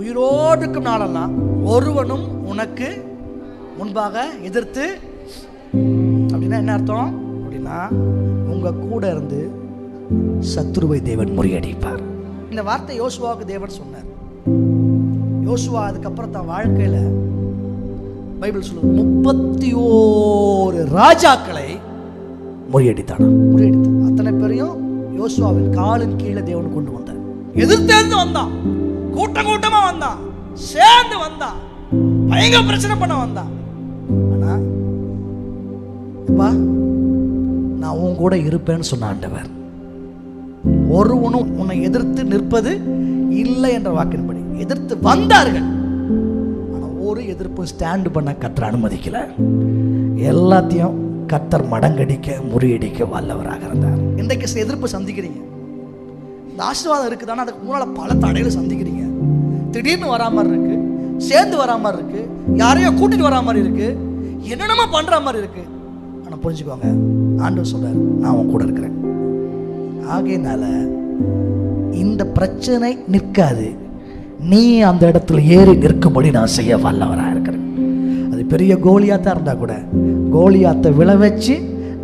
உயிரோடு இருக்கும் நாளெல்லாம் ஒருவனும் உனக்கு முன்பாக எதிர்த்து, அப்படின்னா என்ன அர்த்தம் அப்படின்னா உங்க கூட இருந்து சத்துருவை தேவன் முறியடிப்பார். இந்த வார்த்தை யோசுவாவுக்கு தேவன் சொன்னார். யோசுவா அதுக்கப்புறம் தன் வாழ்க்கையில பைபிள் சொல்லுது 31 ராஜாக்களை முறியடித்தான். அத்தனை பேரையும் யோசுவாவின் காலின் கீழே தேவன் கொண்டு வந்தார். எதிர்த்து வந்தான், கூட்டம் கூட்டமா வந்தான், சேர்ந்து வந்தான், பயங்கர பிரச்சனை பண்ண வந்தான். ஆனா நான் உன் கூட இருப்பேன்னு சொன்ன ஆண்டவர், ஒருவனும் உன்னை எதிர்த்து நிற்பது இல்லை என்ற வாக்கின்படி எதிர்த்து வந்தார்கள். ஆனா ஒரு எதிர்ப்பு ஸ்டாண்ட் பண்ண கர்த்தர் அனுமதிக்கல. எல்லாத்தையும் கர்த்தர் மடங்கடிக்க முறியடிக்க வல்லவராக இருந்தார். இன்றைக்கு எதிர்ப்பு சந்திக்கிறீங்க, இந்த ஆசீர்வாதம் இருக்குதானா அதுக்கு முன்னால பல தடைகளை சந்திக்கிறீங்க. திடீர்னு வரா மாதிரி இருக்கு, சேர்ந்து வரா மாதிரி இருக்கு, யாரையோ கூட்டிட்டு வரா மாதிரி இருக்கு, என்னென்னமோ பண்ற மாதிரி இருக்கு. ஆனா புரிஞ்சுக்கோங்க, ஆண்டவர் சொல்றாரு நான் உன் கூட இருக்கிறேன். ஆகையினால இந்த பிரச்சனை நிற்காது, நீ அந்த இடத்துல ஏறி நிற்கும்படி நான் செய்ய வல்லவராக இருக்கிறேன். அது பெரிய கோலியாத்தா இருந்தா கூட கோலியாத்தை விழ வச்சு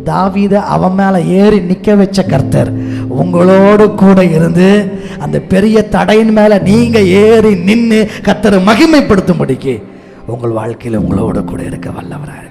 தாவீதை அவன் மேல ஏறி நிக்க வச்ச கர்த்தர் உங்களோடு கூட இருந்து அந்த பெரிய தடையின் மேல நீங்க ஏறி நின்று கர்த்தரை மகிமைப்படுத்தும்படிக்கு உங்கள் வாழ்க்கையில் உங்களோட கூட இருக்க வல்லவராக